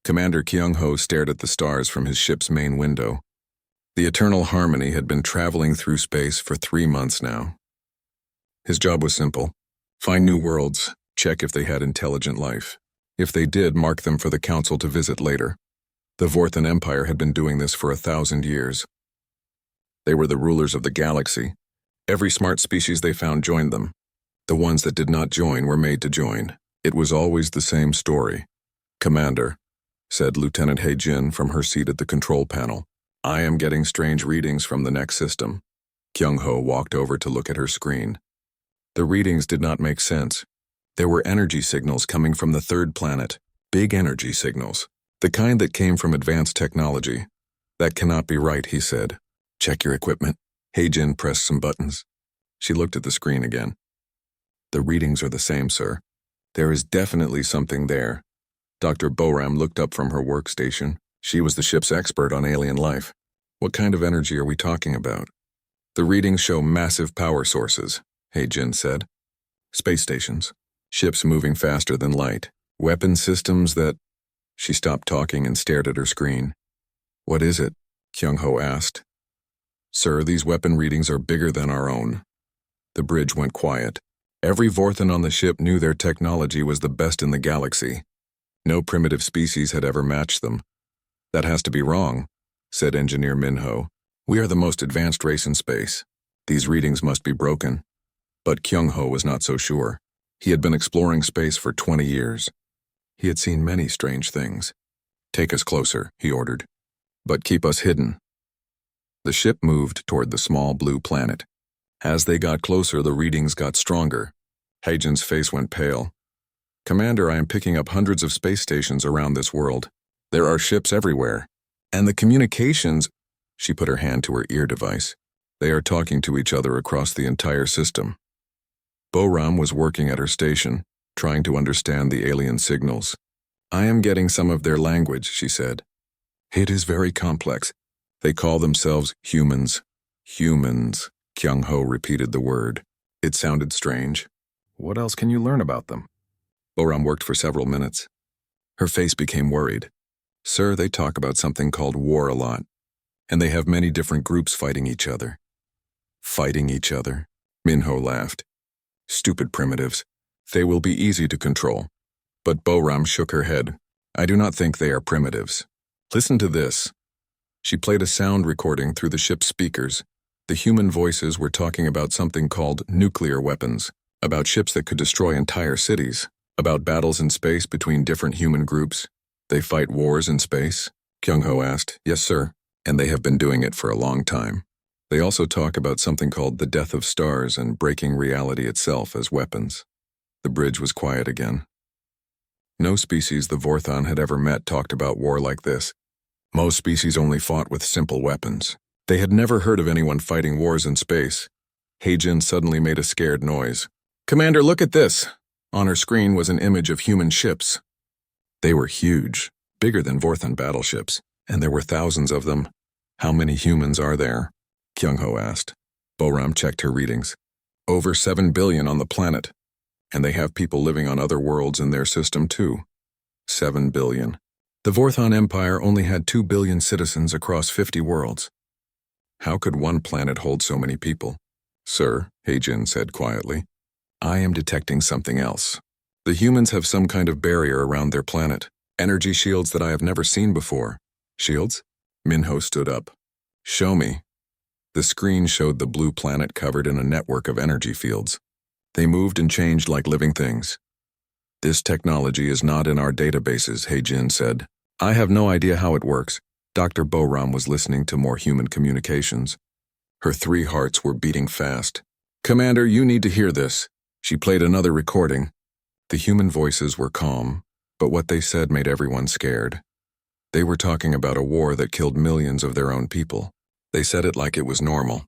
Commander Kyung-ho stared at the stars from his ship's main window. The Eternal Harmony had been traveling through space for 3 months now. His job was simple. Find new worlds, check if they had intelligent life. If they did, mark them for the Council to visit later. The Vorthan Empire had been doing this for 1,000 years. They were the rulers of the galaxy. Every smart species they found joined them. The ones that did not join were made to join. It was always the same story. "Commander," said Lieutenant He-jin from her seat at the control panel, "I am getting strange readings from the next system." Kyung-ho walked over to look at her screen. The readings did not make sense. There were energy signals coming from the third planet, big energy signals, the kind that came from advanced technology. "That cannot be right," he said. "Check your equipment." He-jin pressed some buttons. She looked at the screen again. "The readings are the same, sir. There is definitely something there." Dr. Boram looked up from her workstation. She was the ship's expert on alien life. "What kind of energy are we talking about?" "The readings show massive power sources," He-jin said. "Space stations, ships moving faster than light, weapon systems that—" She stopped talking and stared at her screen. "What is it?" Kyung-ho asked. "Sir, these weapon readings are bigger than our own." The bridge went quiet. Every Vorthan on the ship knew their technology was the best in the galaxy. No primitive species had ever matched them. "That has to be wrong," said Engineer Minho. "We are the most advanced race in space. These readings must be broken." But Kyung-ho was not so sure. He had been exploring space for 20 years. He had seen many strange things. "Take us closer," he ordered. "But keep us hidden." The ship moved toward the small blue planet. As they got closer, the readings got stronger. He-jin's face went pale. "Commander, I am picking up hundreds of space stations around this world. There are ships everywhere. And the communications—" She put her hand to her ear device. "They are talking to each other across the entire system." Boram was working at her station, trying to understand the alien signals. "I am getting some of their language," she said. "It is very complex. They call themselves humans." "Humans," Kyung-ho repeated the word. It sounded strange. "What else can you learn about them?" Boram worked for several minutes. Her face became worried. "Sir, they talk about something called war a lot. And they have many different groups fighting each other." "Fighting each other?" Minho laughed. "Stupid primitives. They will be easy to control." But Boram shook her head. "I do not think they are primitives. Listen to this." She played a sound recording through the ship's speakers. The human voices were talking about something called nuclear weapons, about ships that could destroy entire cities, about battles in space between different human groups. "They fight wars in space?" Kyung-ho asked. "Yes, sir. And they have been doing it for a long time. They also talk about something called the death of stars and breaking reality itself as weapons." The bridge was quiet again. No species the Vorthan had ever met talked about war like this. Most species only fought with simple weapons. They had never heard of anyone fighting wars in space. He-jin suddenly made a scared noise. "Commander, look at this!" On her screen was an image of human ships. They were huge, bigger than Vorthan battleships, and there were thousands of them. "How many humans are there?" Kyung-ho asked. Boram checked her readings. "Over 7 billion on the planet. And they have people living on other worlds in their system too." 7 billion. The Vorthan Empire only had 2 billion citizens across 50 worlds. How could one planet hold so many people? "Sir," He-jin said quietly, "I am detecting something else. The humans have some kind of barrier around their planet. Energy shields that I have never seen before." "Shields?" Minho stood up. "Show me." The screen showed the blue planet covered in a network of energy fields. They moved and changed like living things. "This technology is not in our databases," He-jin said. "I have no idea how it works." Dr. Boram was listening to more human communications. Her 3 hearts were beating fast. "Commander, you need to hear this." She played another recording. The human voices were calm, but what they said made everyone scared. They were talking about a war that killed millions of their own people. They said it like it was normal,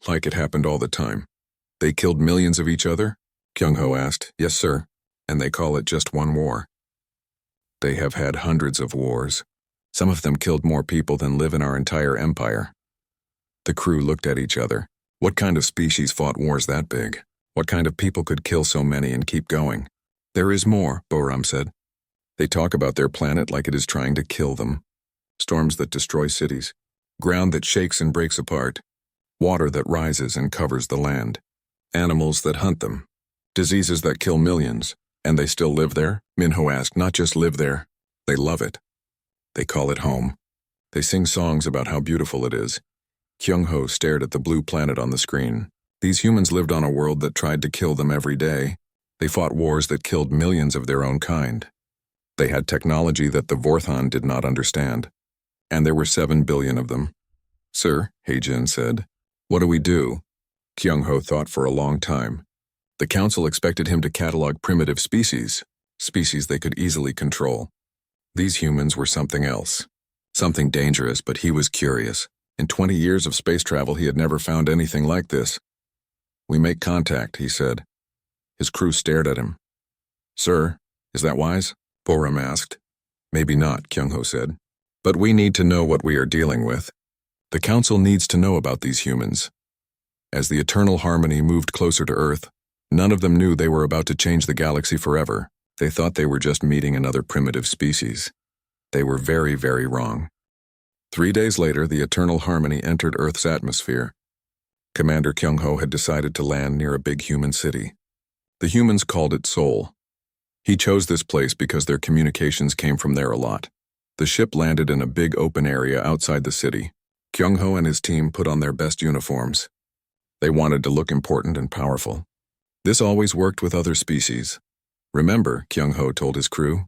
like it happened all the time. "They killed millions of each other?" Kyung-ho asked. "Yes, sir. And they call it just one war." "They have had hundreds of wars. Some of them killed more people than live in our entire empire." The crew looked at each other. What kind of species fought wars that big? What kind of people could kill so many and keep going? "There is more," Boram said. They talk about their planet like it is trying to kill them. Storms that destroy cities, ground that shakes and breaks apart, water that rises and covers the land, animals that hunt them, diseases that kill millions. And they still live there? Minho asked. Not just live there. They love it. They call it home. They sing songs about how beautiful it is. Kyung-ho stared at the blue planet on the screen. These humans lived on a world that tried to kill them every day. They fought wars that killed millions of their own kind. They had technology that the Vorthon did not understand. And there were 7 billion of them. Sir, Hae-jin said, what do we do? Kyung-ho thought for a long time. The council expected him to catalog primitive species they could easily control. These humans were something else. Something dangerous, but he was curious. In 20 years of space travel, he had never found anything like this. We make contact, he said. His crew stared at him. Sir, is that wise? Boram asked. Maybe not, Kyung-ho said. But we need to know what we are dealing with. The council needs to know about these humans. As the Eternal Harmony moved closer to Earth, none of them knew they were about to change the galaxy forever. They thought they were just meeting another primitive species. They were very, very wrong. 3 days later, the Eternal Harmony entered Earth's atmosphere. Commander Kyung-ho had decided to land near a big human city. The humans called it Seoul. He chose this place because their communications came from there a lot. The ship landed in a big open area outside the city. Kyung-ho and his team put on their best uniforms. They wanted to look important and powerful. This always worked with other species. Remember, Kyung-ho told his crew,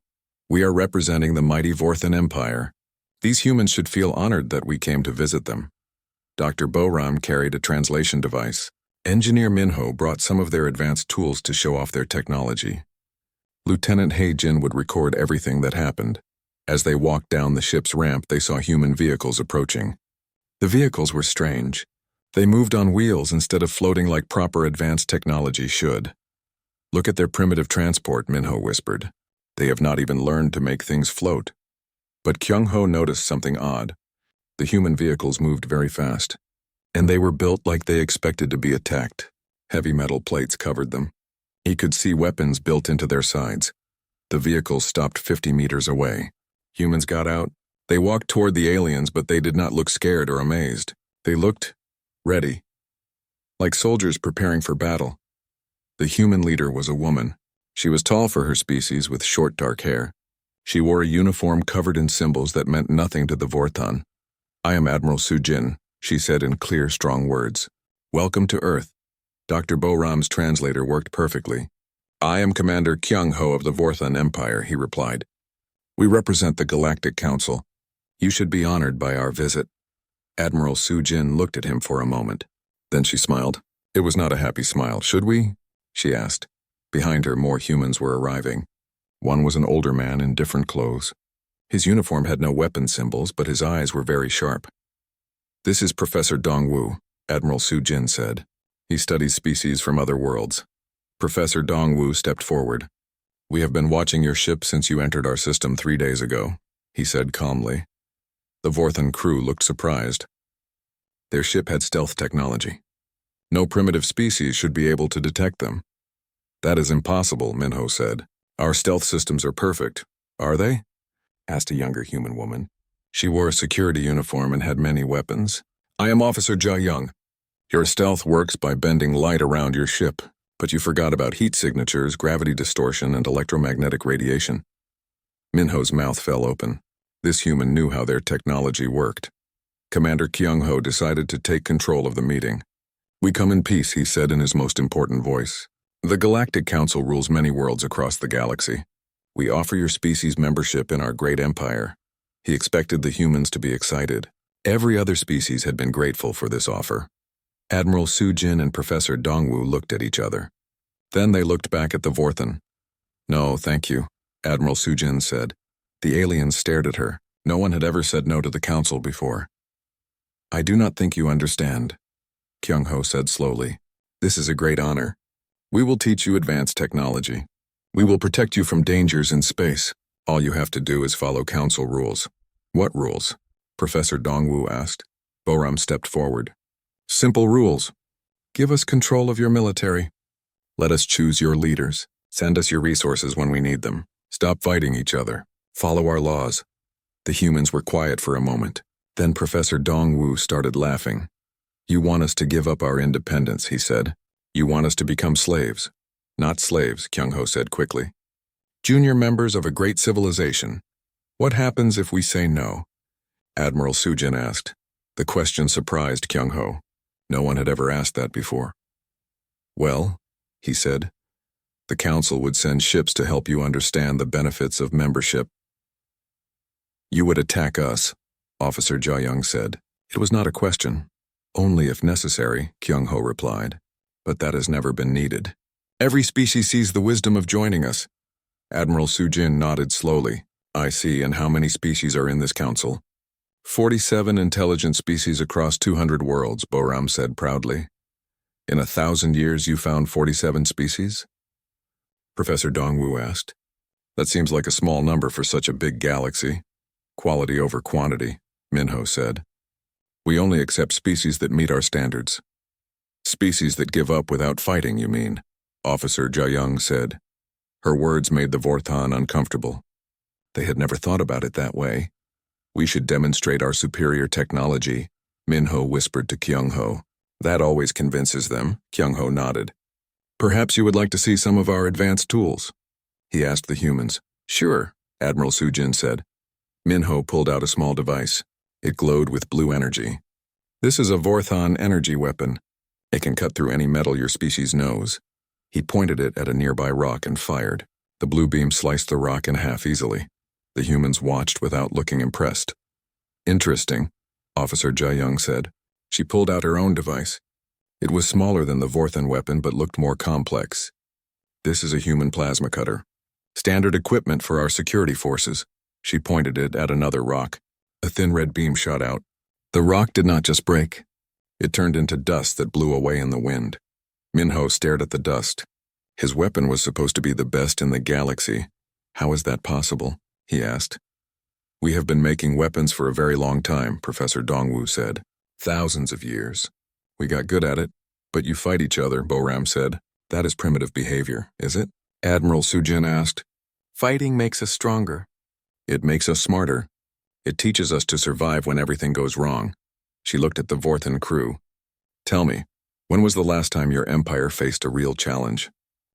we are representing the mighty Vorthan Empire. These humans should feel honored that we came to visit them. Dr. Boram carried a translation device. Engineer Minho brought some of their advanced tools to show off their technology. Lieutenant Hae-jin would record everything that happened. As they walked down the ship's ramp, they saw human vehicles approaching. The vehicles were strange. They moved on wheels instead of floating like proper advanced technology should. Look at their primitive transport, Minho whispered. They have not even learned to make things float. But Kyung-ho noticed something odd. The human vehicles moved very fast. And they were built like they expected to be attacked. Heavy metal plates covered them. He could see weapons built into their sides. The vehicles stopped 50 meters away. Humans got out. They walked toward the aliens, but they did not look scared or amazed. They looked ready. Like soldiers preparing for battle. The human leader was a woman. She was tall for her species with short dark hair. She wore a uniform covered in symbols that meant nothing to the Vorthon. I am Admiral Soo-jin, she said in clear, strong words. Welcome to Earth. Dr. Boram's translator worked perfectly. I am Commander Kyung-ho of the Vorthan Empire, he replied. We represent the Galactic Council. You should be honored by our visit. Admiral Soo-jin looked at him for a moment. Then she smiled. It was not a happy smile. Should we? She asked. Behind her, more humans were arriving. One was an older man in different clothes. His uniform had no weapon symbols, but his eyes were very sharp. This is Professor Dongwu, Admiral Soo-jin said. He studies species from other worlds. Professor Dongwu stepped forward. We have been watching your ship since you entered our system 3 days ago, he said calmly. The Vorthan crew looked surprised. Their ship had stealth technology. No primitive species should be able to detect them. That is impossible, Minho said. Our stealth systems are perfect. Are they? Asked a younger human woman. She wore a security uniform and had many weapons. I am Officer Ja Young. Your stealth works by bending light around your ship, but you forgot about heat signatures, gravity distortion, and electromagnetic radiation. Minho's mouth fell open. This human knew how their technology worked. Commander Kyung-ho decided to take control of the meeting. We come in peace, he said in his most important voice. The Galactic Council rules many worlds across the galaxy. We offer your species membership in our great empire. He expected the humans to be excited. Every other species had been grateful for this offer. Admiral Soo-jin and Professor Dongwu looked at each other. Then they looked back at the Vorthan. No, thank you, Admiral Soo-jin said. The aliens stared at her. No one had ever said no to the council before. I do not think you understand, Kyung-ho said slowly. This is a great honor. We will teach you advanced technology. We will protect you from dangers in space. All you have to do is follow council rules. What rules? Professor Dongwu asked. Boram stepped forward. Simple rules. Give us control of your military. Let us choose your leaders. Send us your resources when we need them. Stop fighting each other. Follow our laws. The humans were quiet for a moment. Then Professor Dongwu started laughing. You want us to give up our independence, he said. You want us to become slaves. Not slaves, Kyung-ho said quickly. Junior members of a great civilization. What happens if we say no? Admiral Sujin asked. The question surprised Kyung-ho. No one had ever asked that before. Well, he said, the council would send ships to help you understand the benefits of membership. You would attack us, Officer Ja-young said. It was not a question. Only if necessary, Kyung-ho replied. But that has never been needed. Every species sees the wisdom of joining us. Admiral Sujin nodded slowly. I see, and how many species are in this council? 47 intelligent species across 200 worlds, Boram said proudly. In 1,000 years you found 47 species? Professor Dongwu asked. That seems like a small number for such a big galaxy. Quality over quantity, Minho said. We only accept species that meet our standards. Species that give up without fighting, you mean? Officer Ja-young said. Her words made the Vorthan uncomfortable. They had never thought about it that way. We should demonstrate our superior technology, Minho whispered to Kyung-ho. That always convinces them, Kyung-ho nodded. Perhaps you would like to see some of our advanced tools? He asked the humans. Sure, Admiral Sujin said. Minho pulled out a small device. It glowed with blue energy. This is a Vorthan energy weapon. It can cut through any metal your species knows. He pointed it at a nearby rock and fired. The blue beam sliced the rock in half easily. The humans watched without looking impressed. Interesting, Officer Ja-young said. She pulled out her own device. It was smaller than the Vorthan weapon but looked more complex. This is a human plasma cutter. Standard equipment for our security forces. She pointed it at another rock. A thin red beam shot out. The rock did not just break. It turned into dust that blew away in the wind. Minho stared at the dust. His weapon was supposed to be the best in the galaxy. How is that possible? He asked. We have been making weapons for a very long time, Professor Dongwu said. Thousands of years. We got good at it. But you fight each other, Boram said. That is primitive behavior, is it? Admiral Sujin asked. Fighting makes us stronger. It makes us smarter. It teaches us to survive when everything goes wrong. She looked at the Vorthan crew. Tell me, when was the last time your empire faced a real challenge?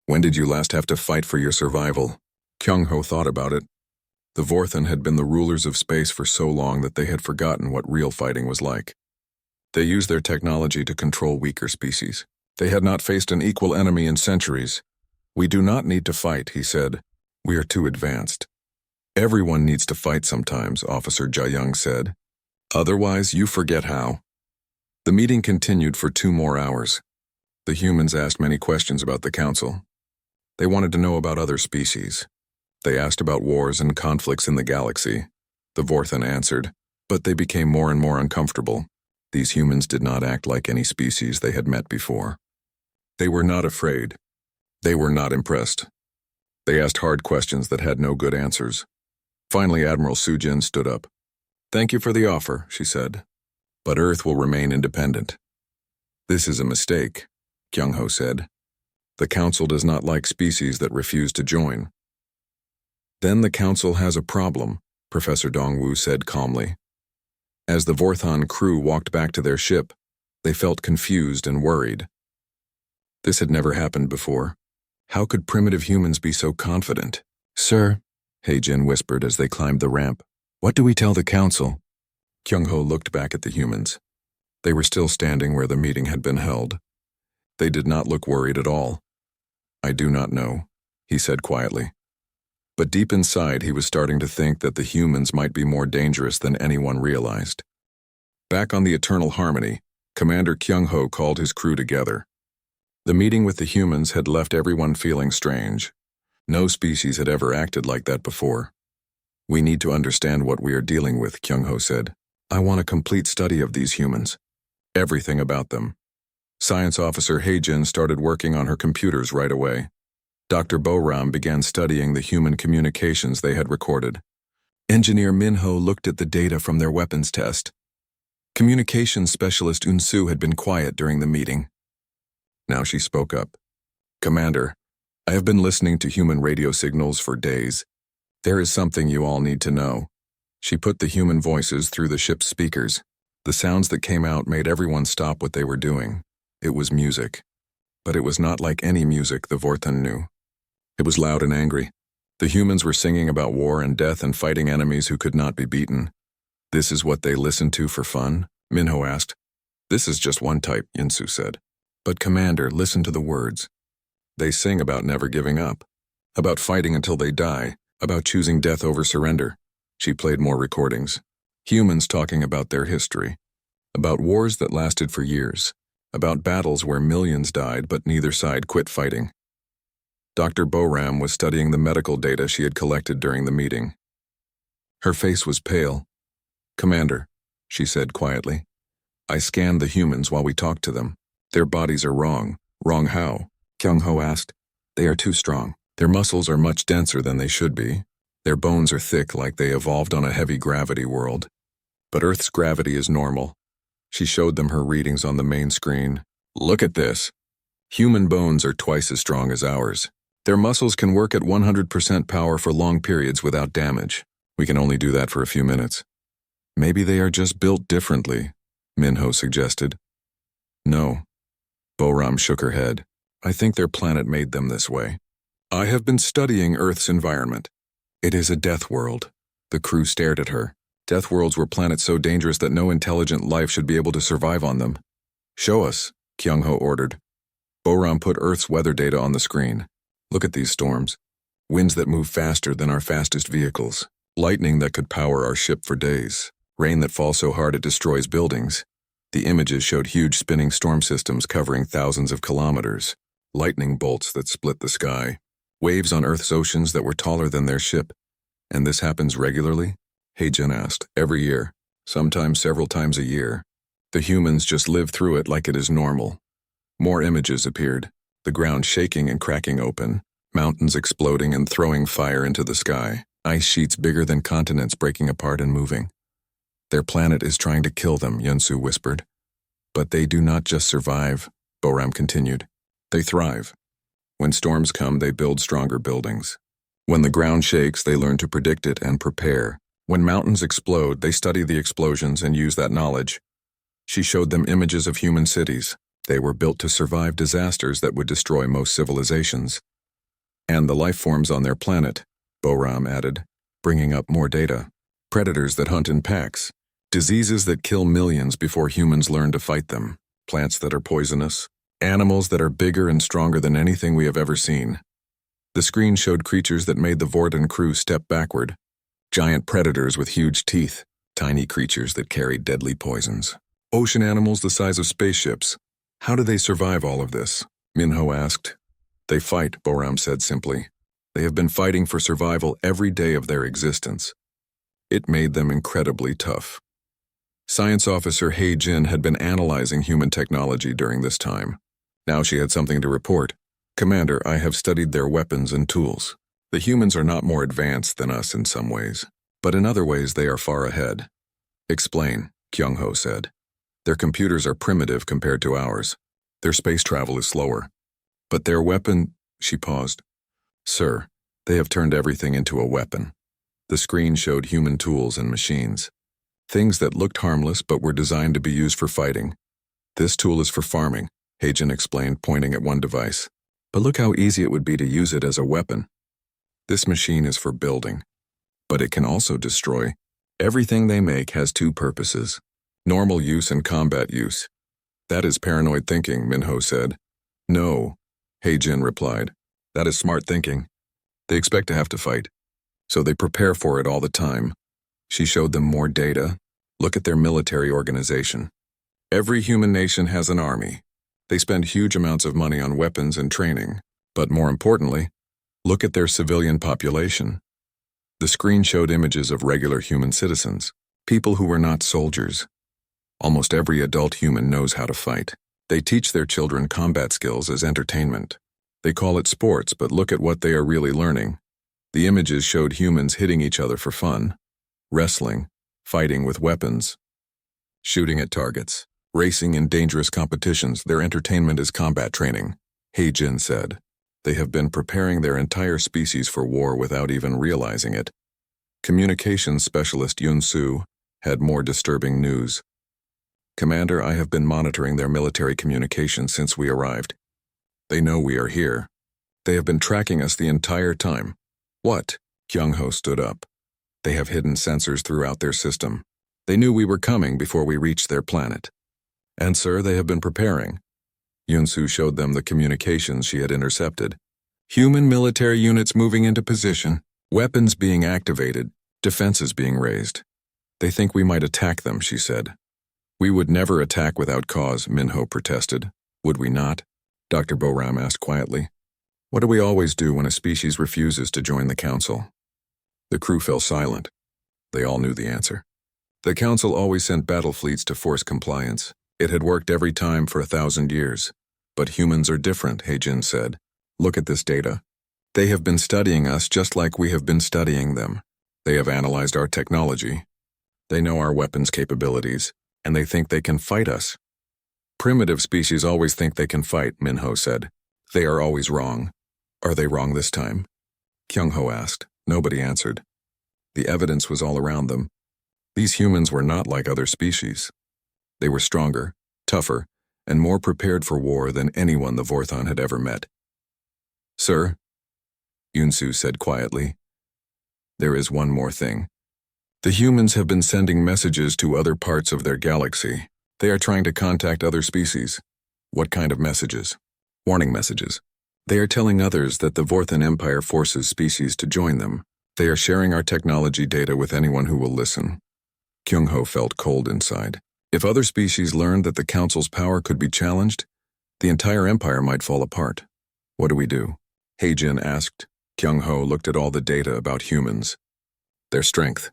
When did you last have to fight for your survival? Kyung-ho thought about it. The Vorthan had been the rulers of space for so long that they had forgotten what real fighting was like. They used their technology to control weaker species. They had not faced an equal enemy in centuries. We do not need to fight, he said. We are too advanced. Everyone needs to fight sometimes, Officer Ja-young said. Otherwise, you forget how. The meeting continued for 2 more hours. The humans asked many questions about the council. They wanted to know about other species. They asked about wars and conflicts in the galaxy. The Vorthan answered, but they became more and more uncomfortable. These humans did not act like any species they had met before. They were not afraid. They were not impressed. They asked hard questions that had no good answers. Finally, Admiral Sujin stood up. Thank you for the offer, she said. But Earth will remain independent. This is a mistake, Kyung-ho said. The Council does not like species that refuse to join. Then the Council has a problem, Professor Dongwu said calmly. As the Vorthan crew walked back to their ship, they felt confused and worried. This had never happened before. How could primitive humans be so confident? Sir, Heijin whispered as they climbed the ramp. What do we tell the council? Kyung-ho looked back at the humans. They were still standing where the meeting had been held. They did not look worried at all. I do not know, he said quietly. But deep inside he was starting to think that the humans might be more dangerous than anyone realized. Back on the Eternal Harmony, Commander Kyung-ho called his crew together. The meeting with the humans had left everyone feeling strange. No species had ever acted like that before. We need to understand what we are dealing with, Kyung-ho said. I want a complete study of these humans. Everything about them. Science Officer Heijin started working on her computers right away. Dr. Boram began studying the human communications they had recorded. Engineer Minho looked at the data from their weapons test. Communications Specialist Unsu had been quiet during the meeting. Now she spoke up. Commander, I have been listening to human radio signals for days. There is something you all need to know. She put the human voices through the ship's speakers. The sounds that came out made everyone stop what they were doing. It was music. But it was not like any music the Vorten knew. It was loud and angry. The humans were singing about war and death and fighting enemies who could not be beaten. This is what they listened to for fun? Minho asked. This is just one type, Yinsu said. But Commander, listen to the words. They sing about never giving up, about fighting until they die, about choosing death over surrender. She played more recordings. Humans talking about their history, about wars that lasted for years, about battles where millions died but neither side quit fighting. Dr. Boram was studying the medical data she had collected during the meeting. Her face was pale. Commander, she said quietly, I scanned the humans while we talked to them. Their bodies are wrong. Wrong how? Kyung-ho asked. They are too strong. Their muscles are much denser than they should be. Their bones are thick like they evolved on a heavy gravity world. But Earth's gravity is normal. She showed them her readings on the main screen. Look at this. Human bones are twice as strong as ours. Their muscles can work at 100% power for long periods without damage. We can only do that for a few minutes. Maybe they are just built differently, Minho suggested. No. Boram shook her head. I think their planet made them this way. I have been studying Earth's environment. It is a death world. The crew stared at her. Death worlds were planets so dangerous that no intelligent life should be able to survive on them. Show us, Kyung-ho ordered. Boram put Earth's weather data on the screen. Look at these storms. Winds that move faster than our fastest vehicles. Lightning that could power our ship for days. Rain that falls so hard it destroys buildings. The images showed huge spinning storm systems covering thousands of kilometers. Lightning bolts that split the sky. Waves on Earth's oceans that were taller than their ship. And this happens regularly? Heijin asked. Every year. Sometimes several times a year. The humans just live through it like it is normal. More images appeared. The ground shaking and cracking open. Mountains exploding and throwing fire into the sky. Ice sheets bigger than continents breaking apart and moving. Their planet is trying to kill them, Yunsu whispered. But they do not just survive, Boram continued. They thrive. When storms come, they build stronger buildings. When the ground shakes, they learn to predict it and prepare. When mountains explode, they study the explosions and use that knowledge. She showed them images of human cities. They were built to survive disasters that would destroy most civilizations. And the life forms on their planet, Boram added, bringing up more data. Predators that hunt in packs. Diseases that kill millions before humans learn to fight them. Plants that are poisonous. Animals that are bigger and stronger than anything we have ever seen. The screen showed creatures that made the Vorten crew step backward. Giant predators with huge teeth. Tiny creatures that carried deadly poisons. Ocean animals the size of spaceships. How do they survive all of this? Minho asked. They fight, Boram said simply. They have been fighting for survival every day of their existence. It made them incredibly tough. Science officer Heijin had been analyzing human technology during this time. Now she had something to report. Commander, I have studied their weapons and tools. The humans are not more advanced than us in some ways, but in other ways they are far ahead. Explain, Kyung-ho said. Their computers are primitive compared to ours. Their space travel is slower. But their weapon, she paused. Sir, they have turned everything into a weapon. The screen showed human tools and machines. Things that looked harmless but were designed to be used for fighting. This tool is for farming, Heijin explained, pointing at one device. But look how easy it would be to use it as a weapon. This machine is for building. But it can also destroy. Everything they make has two purposes. Normal use and combat use. That is paranoid thinking, Minho said. No, Heijin replied. That is smart thinking. They expect to have to fight. So they prepare for it all the time. She showed them more data. Look at their military organization. Every human nation has an army. They spend huge amounts of money on weapons and training. But more importantly, look at their civilian population. The screen showed images of regular human citizens, people who were not soldiers. Almost every adult human knows how to fight. They teach their children combat skills as entertainment. They call it sports, but look at what they are really learning. The images showed humans hitting each other for fun. Wrestling, fighting with weapons, shooting at targets, racing in dangerous competitions. Their entertainment is combat training, Heijin said. They have been preparing their entire species for war without even realizing it. Communications specialist Yun Su had more disturbing news. Commander, I have been monitoring their military communications since we arrived. They know we are here. They have been tracking us the entire time. What? Kyung-ho stood up. They have hidden sensors throughout their system. They knew we were coming before we reached their planet. And sir, they have been preparing. Yun-su showed them the communications she had intercepted. Human military units moving into position, weapons being activated, defenses being raised. They think we might attack them, she said. We would never attack without cause, Minho protested. Would we not? Dr. Boram asked quietly. What do we always do when a species refuses to join the council? The crew fell silent. They all knew the answer. The council always sent battle fleets to force compliance. It had worked every time for 1,000 years. But humans are different, Heijin said. Look at this data. They have been studying us just like we have been studying them. They have analyzed our technology. They know our weapons capabilities, and they think they can fight us. Primitive species always think they can fight, Minho said. They are always wrong. Are they wrong this time? Kyung-ho asked. Nobody answered. The evidence was all around them. These humans were not like other species. They were stronger, tougher, and more prepared for war than anyone the Vorthon had ever met. Sir, Yun-su said quietly, there is one more thing. The humans have been sending messages to other parts of their galaxy. They are trying to contact other species. What kind of messages? Warning messages. They are telling others that the Vorthon Empire forces species to join them. They are sharing our technology data with anyone who will listen. Kyung-ho felt cold inside. If other species learned that the Council's power could be challenged, the entire empire might fall apart. What do we do? Heijin asked. Kyung-ho looked at all the data about humans. Their strength,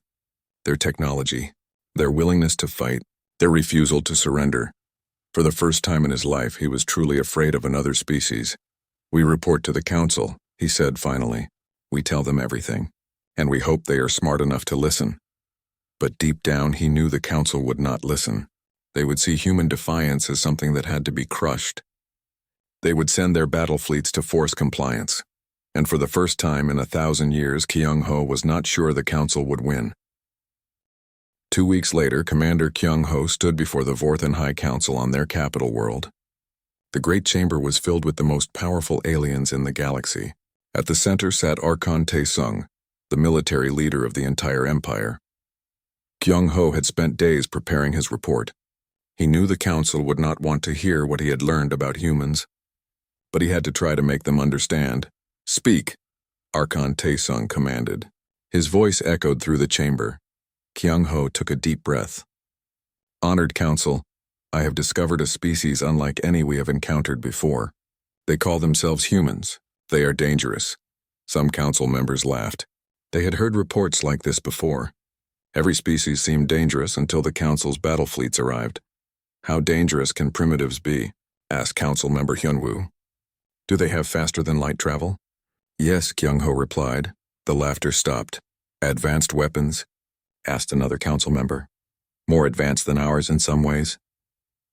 their technology, their willingness to fight, their refusal to surrender. For the first time in his life, he was truly afraid of another species. We report to the Council, he said finally. We tell them everything, and we hope they are smart enough to listen. But deep down, he knew the Council would not listen. They would see human defiance as something that had to be crushed. They would send their battle fleets to force compliance. And for the first time in 1,000 years, Kyung-ho was not sure the Council would win. 2 weeks later, Commander Kyung-ho stood before the Vorthon High Council on their capital world. The great chamber was filled with the most powerful aliens in the galaxy. At the center sat Archon Taesung, the military leader of the entire empire. Kyung-ho had spent days preparing his report. He knew the Council would not want to hear what he had learned about humans, but he had to try to make them understand. Speak, Archon Taesung commanded. His voice echoed through the chamber. Kyung-ho took a deep breath. Honored Council, I have discovered a species unlike any we have encountered before. They call themselves humans. They are dangerous. Some council members laughed. They had heard reports like this before. Every species seemed dangerous until the Council's battle fleets arrived. How dangerous can primitives be? Asked Council member Hyunwoo. Do they have faster-than-light travel? Yes, Kyung-ho replied. The laughter stopped. Advanced weapons? Asked another council member. More advanced than ours in some ways?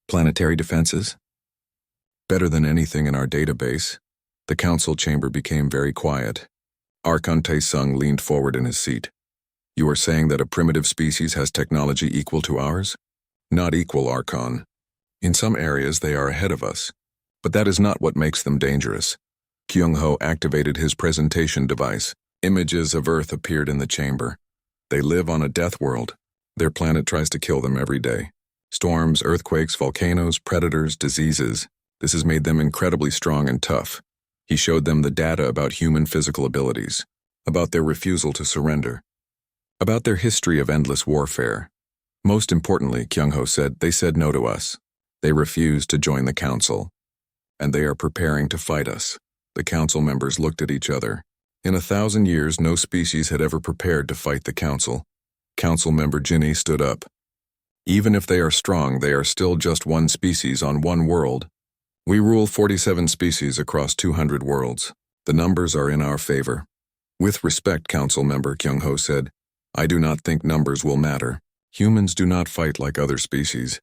Planetary defenses? Better than anything in our database. The council chamber became very quiet. Archon Taesung leaned forward in his seat. You are saying that a primitive species has technology equal to ours? Not equal, Archon. In some areas they are ahead of us. But that is not what makes them dangerous. Kyung-ho activated his presentation device. Images of Earth appeared in the chamber. They live on a death world. Their planet tries to kill them every day. Storms, earthquakes, volcanoes, predators, diseases. This has made them incredibly strong and tough. He showed them the data about human physical abilities, about their refusal to surrender, about their history of endless warfare. Most importantly, Kyung-ho said, they said no to us. They refused to join the council. And they are preparing to fight us. The council members looked at each other. In 1,000 years, no species had ever prepared to fight the council. Council member Jinny stood up. Even if they are strong, they are still just one species on one world. We rule 47 species across 200 worlds. The numbers are in our favor. With respect, Council member Kyung-ho said, I do not think numbers will matter. Humans do not fight like other species.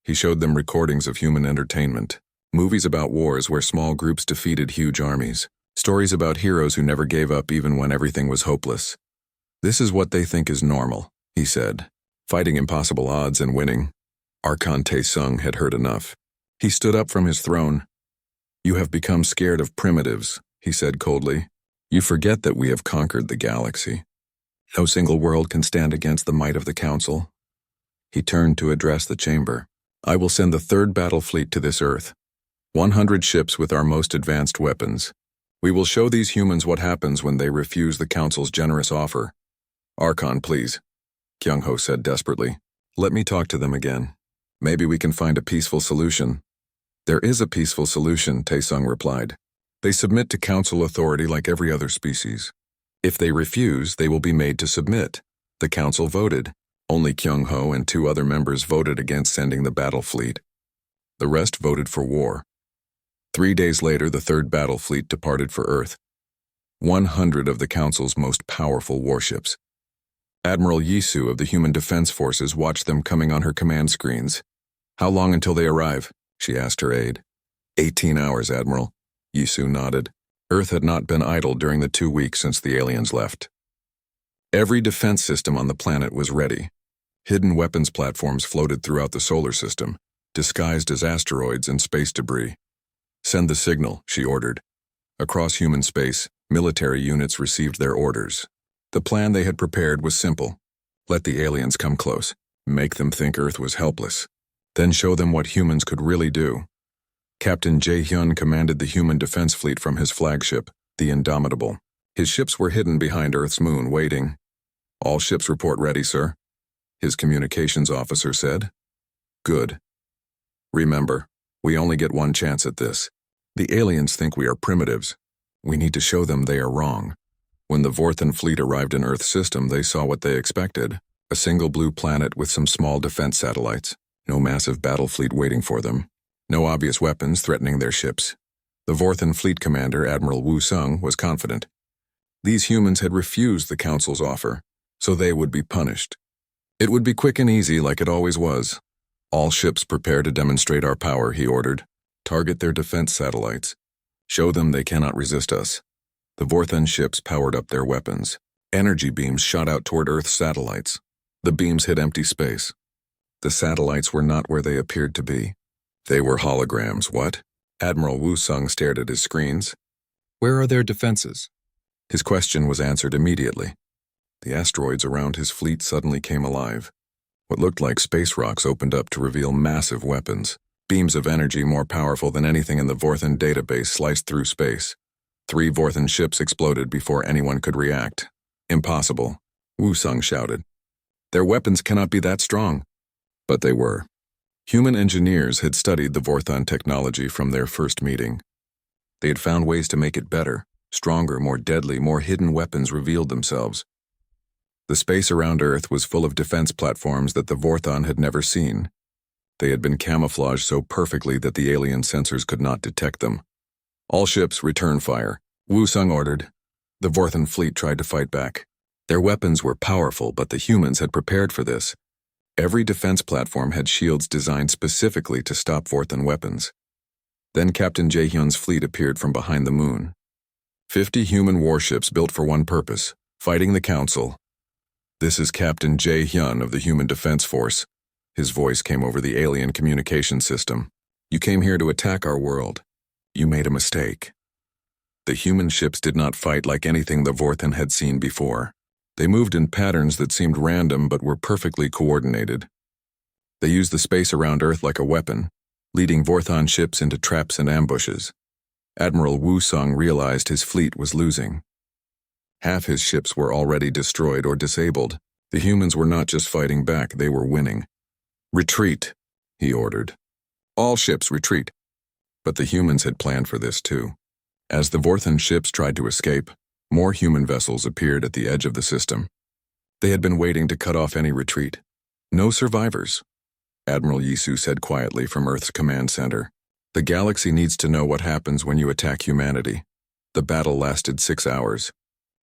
He showed them recordings of human entertainment. Movies about wars where small groups defeated huge armies. Stories about heroes who never gave up even when everything was hopeless. This is what they think is normal, he said. Fighting impossible odds and winning. Archon Tae-sung had heard enough. He stood up from his throne. You have become scared of primitives, he said coldly. You forget that we have conquered the galaxy. No single world can stand against the might of the Council. He turned to address the chamber. I will send the 3rd battle fleet to this Earth. 100 ships with our most advanced weapons. We will show these humans what happens when they refuse the Council's generous offer. Archon, please, Kyung-ho said desperately. Let me talk to them again. Maybe we can find a peaceful solution. There is a peaceful solution, Tae-sung replied. They submit to Council authority like every other species. If they refuse, they will be made to submit. The Council voted. Only Kyung-ho and 2 other members voted against sending the battle fleet. The rest voted for war. 3 days later, the 3rd battle fleet departed for Earth. 100 of the Council's most powerful warships. Admiral Yisu of the Human Defense Forces watched them coming on her command screens. How long until they arrive? She asked her aide. 18 hours, Admiral. Yisu nodded. Earth had not been idle during the 2 weeks since the aliens left. Every defense system on the planet was ready. Hidden weapons platforms floated throughout the solar system, disguised as asteroids and space debris. Send the signal, she ordered. Across human space, military units received their orders. The plan they had prepared was simple. Let the aliens come close, make them think Earth was helpless, then show them what humans could really do. Captain Jae-hyun commanded the Human Defense Fleet from his flagship, the Indomitable. His ships were hidden behind Earth's moon, waiting. All ships report ready, sir, his communications officer said. Good. Remember, we only get one chance at this. The aliens think we are primitives. We need to show them they are wrong. When the Vorthan fleet arrived in Earth's system, they saw what they expected. A single blue planet with some small defense satellites. No massive battle fleet waiting for them. No obvious weapons threatening their ships. The Vorthan fleet commander, Admiral Woo-sung, was confident. These humans had refused the Council's offer, so they would be punished. It would be quick and easy like it always was. All ships prepare to demonstrate our power, he ordered. Target their defense satellites. Show them they cannot resist us. The Vorthan ships powered up their weapons. Energy beams shot out toward Earth's satellites. The beams hit empty space. The satellites were not where they appeared to be. They were holograms, what? Admiral Woo-sung stared at his screens. Where are their defenses? His question was answered immediately. The asteroids around his fleet suddenly came alive. What looked like space rocks opened up to reveal massive weapons. Beams of energy more powerful than anything in the Vorthan database sliced through space. 3 Vorthan ships exploded before anyone could react. Impossible, Woo-sung shouted. Their weapons cannot be that strong. But they were. Human engineers had studied the Vorthan technology from their first meeting. They had found ways to make it better, stronger, more deadly, more hidden weapons revealed themselves. The space around Earth was full of defense platforms that the Vorthan had never seen. They had been camouflaged so perfectly that the alien sensors could not detect them. All ships return fire, Woo-sung ordered. The Vorthan fleet tried to fight back. Their weapons were powerful, but the humans had prepared for this. Every defense platform had shields designed specifically to stop Vorthan weapons. Then Captain Jae-hyun's fleet appeared from behind the moon. 50 human warships built for one purpose, fighting the Council. This is Captain Jae-hyun of the Human Defense Force. His voice came over the alien communication system. You came here to attack our world. You made a mistake. The human ships did not fight like anything the Vorthan had seen before. They moved in patterns that seemed random but were perfectly coordinated. They used the space around Earth like a weapon, leading Vorthan ships into traps and ambushes. Admiral Woo-sung realized his fleet was losing. Half his ships were already destroyed or disabled. The humans were not just fighting back, they were winning. Retreat, he ordered. All ships retreat. But the humans had planned for this too. As the Vorthan ships tried to escape, more human vessels appeared at the edge of the system. They had been waiting to cut off any retreat. No survivors, Admiral Yisu said quietly from Earth's command center. The galaxy needs to know what happens when you attack humanity. The battle lasted 6 hours.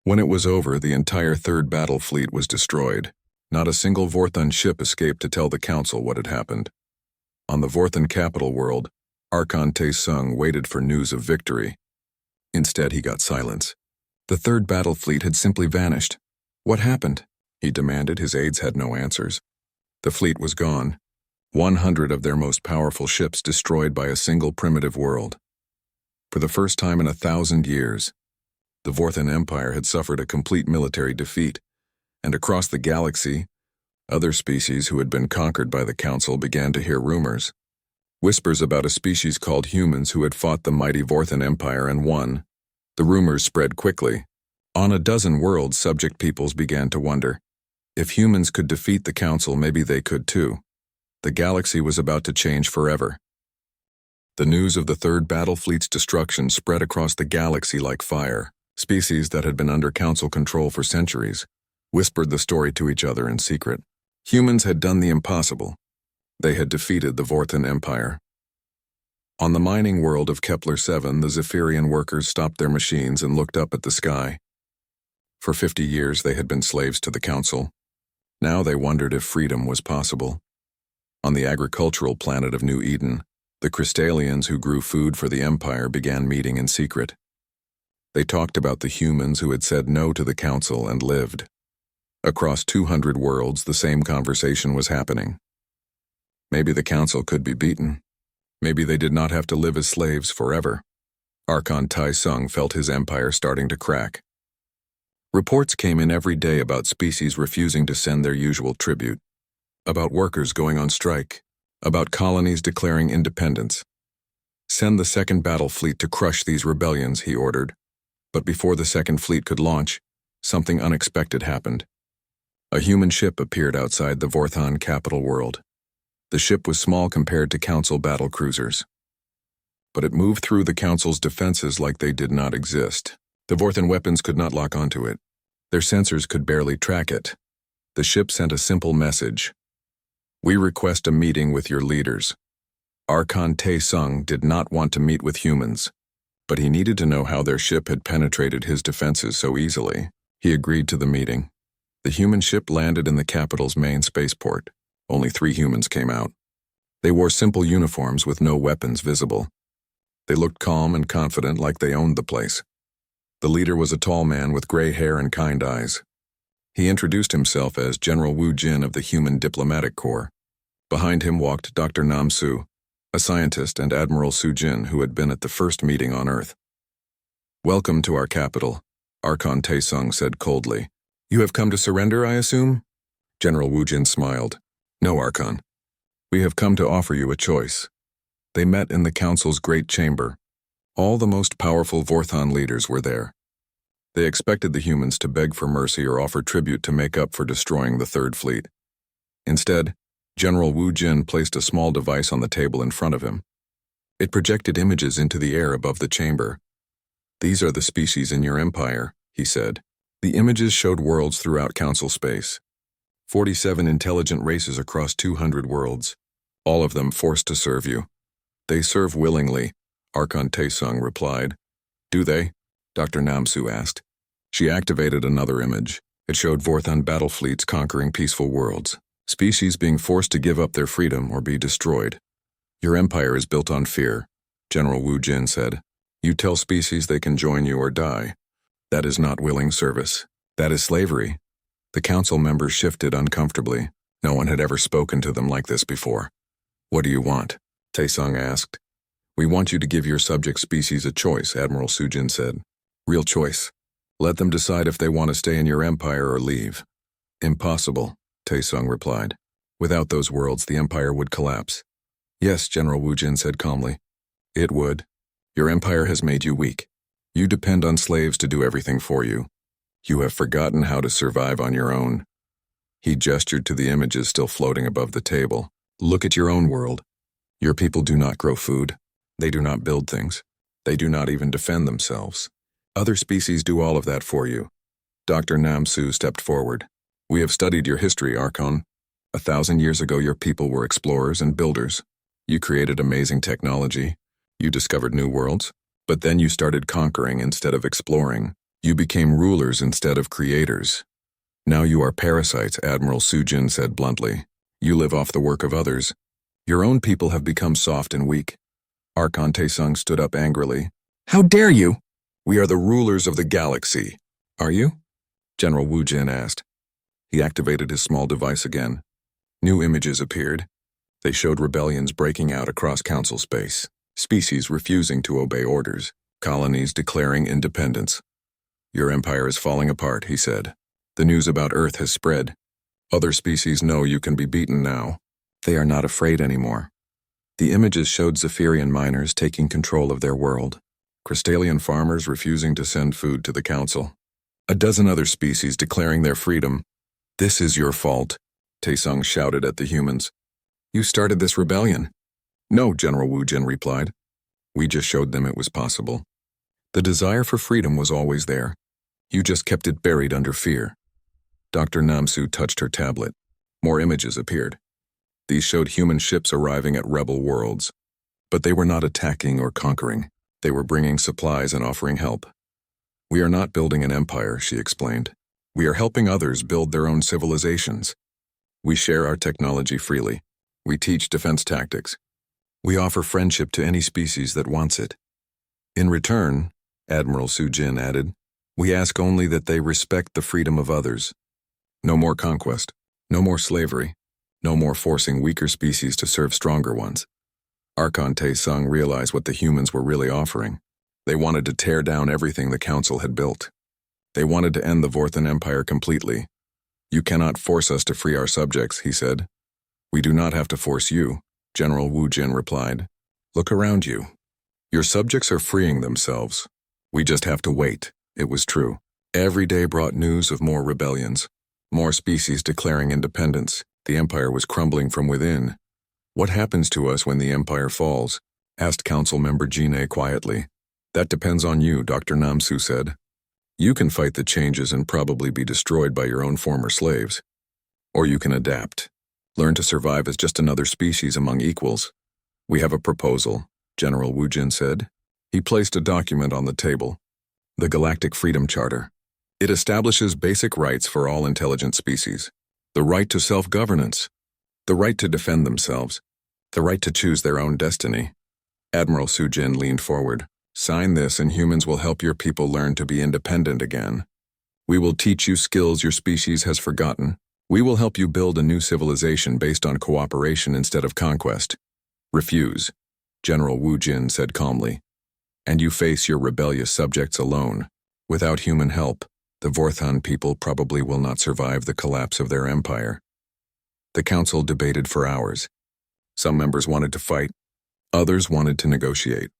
When it was over, the entire 3rd battle fleet was destroyed. Not a single Vorthan ship escaped to tell the Council what had happened. On the Vorthan capital world, Archon Tae-sung waited for news of victory. Instead, he got silence. The third battle fleet had simply vanished. What happened? He demanded. His aides had no answers. The fleet was gone. 100 of their most powerful ships destroyed by a single primitive world. For the first time in 1,000 years, the Vorthan Empire had suffered a complete military defeat, and across the galaxy, other species who had been conquered by the Council began to hear rumors. Whispers about a species called humans who had fought the mighty Vorthan Empire and won. The rumors spread quickly. On a dozen worlds, subject peoples began to wonder. If humans could defeat the Council, maybe they could too. The galaxy was about to change forever. The news of the third battle fleet's destruction spread across the galaxy like fire. Species that had been under Council control for centuries whispered the story to each other in secret. Humans had done the impossible. They had defeated the Vorthan Empire. On the mining world of Kepler 7, the Zephyrian workers stopped their machines and looked up at the sky. For 50 years they had been slaves to the Council. Now they wondered if freedom was possible. On the agricultural planet of New Eden, the Crystallians who grew food for the Empire began meeting in secret. They talked about the humans who had said no to the Council and lived. Across 200 worlds, the same conversation was happening. Maybe the Council could be beaten. Maybe they did not have to live as slaves forever. Archon Tai Sung felt his empire starting to crack. Reports came in every day about species refusing to send their usual tribute, about workers going on strike, about colonies declaring independence. Send the second battle fleet to crush these rebellions, he ordered. But before the second fleet could launch, something unexpected happened. A human ship appeared outside the Vorthan capital world. The ship was small compared to Council battle cruisers. But it moved through the Council's defenses like they did not exist. The Vorthan weapons could not lock onto it. Their sensors could barely track it. The ship sent a simple message. We request a meeting with your leaders. Archon Tai Sung did not want to meet with humans, but he needed to know how their ship had penetrated his defenses so easily. He agreed to the meeting. The human ship landed in the capital's main spaceport. Only 3 humans came out. They wore simple uniforms with no weapons visible. They looked calm and confident, like they owned the place. The leader was a tall man with gray hair and kind eyes. He introduced himself as General Wu Jin of the Human Diplomatic Corps. Behind him walked Dr. Nam Su, a scientist, and Admiral Su Jin, who had been at the first meeting on Earth. Welcome to our capital, Archon Tai Sung said coldly. You have come to surrender, I assume? General Wu Jin smiled. No, Archon. We have come to offer you a choice. They met in the Council's great chamber. All the most powerful Vorthan leaders were there. They expected the humans to beg for mercy or offer tribute to make up for destroying the Third Fleet. Instead, General Wu Jin placed a small device on the table in front of him. It projected images into the air above the chamber. These are the species in your empire, he said. The images showed worlds throughout Council space. 47 intelligent races across 200 worlds, all of them forced to serve you. They serve willingly, Archon Tai Sung replied. Do they? Dr. Namsu asked. She activated another image. It showed Vorthan battle fleets conquering peaceful worlds, species being forced to give up their freedom or be destroyed. Your empire is built on fear, General Wu Jin said. You tell species they can join you or die. That is not willing service. That is slavery. The Council members shifted uncomfortably. No one had ever spoken to them like this before. What do you want? Tai Sung asked. We want you to give your subject species a choice, Admiral Su Jin said. Real choice. Let them decide if they want to stay in your empire or leave. Impossible, Tai Sung replied. Without those worlds, the empire would collapse. Yes, General Wu Jin said calmly. It would. Your empire has made you weak. You depend on slaves to do everything for you. You have forgotten how to survive on your own. He gestured to the images still floating above the table. Look at your own world. Your people do not grow food. They do not build things. They do not even defend themselves. Other species do all of that for you. Dr. Namsu stepped forward. We have studied your history, Archon. 1,000 years ago, your people were explorers and builders. You created amazing technology. You discovered new worlds. But then you started conquering instead of exploring. You became rulers instead of creators. Now you are parasites, Admiral Su Jin said bluntly. You live off the work of others. Your own people have become soft and weak. Archon Tai Sung stood up angrily. How dare you? We are the rulers of the galaxy. Are you? General Wu Jin asked. He activated his small device again. New images appeared. They showed rebellions breaking out across council space, species refusing to obey orders, colonies declaring independence. Your empire is falling apart, he said. The news about Earth has spread. Other species know you can be beaten now. They are not afraid anymore. The images showed Zephyrian miners taking control of their world, Crystallian farmers refusing to send food to the council, a dozen other species declaring their freedom. This is your fault, Taesung shouted at the humans. You started this rebellion. No, General Wu Jin replied. We just showed them it was possible. The desire for freedom was always there. You just kept it buried under fear. Dr. Namsu touched her tablet. More images appeared. These showed human ships arriving at rebel worlds. But they were not attacking or conquering. They were bringing supplies and offering help. We are not building an empire, she explained. We are helping others build their own civilizations. We share our technology freely. We teach defense tactics. We offer friendship to any species that wants it. In return, Admiral Su Jin added, we ask only that they respect the freedom of others. No more conquest. No more slavery. No more forcing weaker species to serve stronger ones. Archon Taesung realized what the humans were really offering. They wanted to tear down everything the Council had built. They wanted to end the Vorthan Empire completely. You cannot force us to free our subjects, he said. We do not have to force you, General Wu Jin replied. Look around you. Your subjects are freeing themselves. We just have to wait. It was true. Every day brought news of more rebellions, more species declaring independence. The empire was crumbling from within. What happens to us when the empire falls? Asked Council Member Jine quietly. That depends on you, Dr. Namsu said. You can fight the changes and probably be destroyed by your own former slaves. Or you can adapt. Learn to survive as just another species among equals. We have a proposal, General Wu Jin said. He placed a document on the table. The Galactic Freedom Charter. It establishes basic rights for all intelligent species. The right to self-governance. The right to defend themselves. The right to choose their own destiny. Admiral Su Jin leaned forward. Sign this and humans will help your people learn to be independent again. We will teach you skills your species has forgotten. We will help you build a new civilization based on cooperation instead of conquest. Refuse, General Wu Jin said calmly. And you face your rebellious subjects alone. Without human help, the Vorthan people probably will not survive the collapse of their empire. The council debated for hours. Some members wanted to fight. Others wanted to negotiate.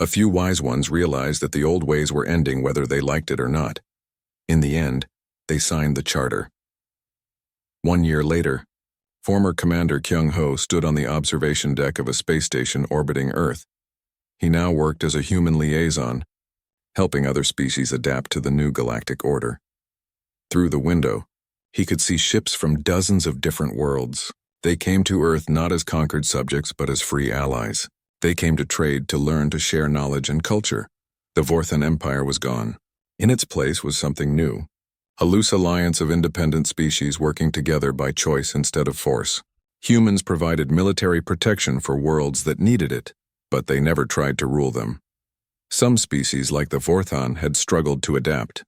A few wise ones realized that the old ways were ending whether they liked it or not. In the end, they signed the charter. 1 year later, former Commander Kyung Ho stood on the observation deck of a space station orbiting Earth. He now worked as a human liaison, helping other species adapt to the new galactic order. Through the window, he could see ships from dozens of different worlds. They came to Earth not as conquered subjects but as free allies. They came to trade, to learn, to share knowledge and culture. The Vorthan Empire was gone. In its place was something new. A loose alliance of independent species working together by choice instead of force. Humans provided military protection for worlds that needed it, but they never tried to rule them. Some species, like the Vorthan, had struggled to adapt.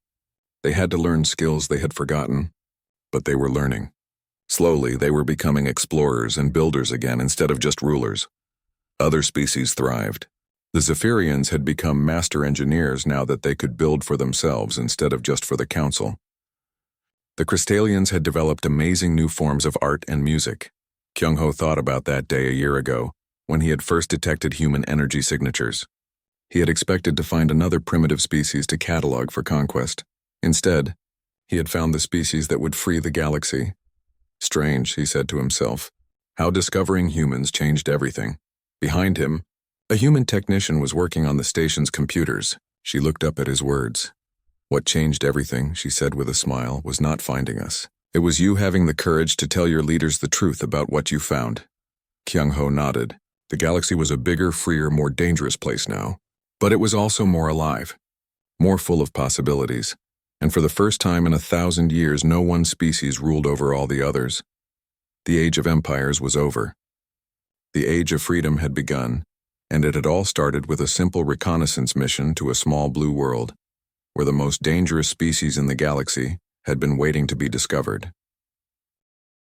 They had to learn skills they had forgotten, but they were learning. Slowly, they were becoming explorers and builders again instead of just rulers. Other species thrived. The Zephyrians had become master engineers now that they could build for themselves instead of just for the council. The Crystallians had developed amazing new forms of art and music. Kyung Ho thought about that day a year ago, when he had first detected human energy signatures. He had expected to find another primitive species to catalog for conquest. Instead, he had found the species that would free the galaxy. Strange, he said to himself, how discovering humans changed everything. Behind him, a human technician was working on the station's computers. She looked up at his words. What changed everything, she said with a smile, was not finding us. It was you having the courage to tell your leaders the truth about what you found. Kyung Ho nodded. The galaxy was a bigger, freer, more dangerous place now. But it was also more alive, more full of possibilities. And for the first time in 1,000 years, no one species ruled over all the others. The age of empires was over. The age of freedom had begun, And it had all started with a simple reconnaissance mission to a small blue world, where the most dangerous species in the galaxy had been waiting to be discovered.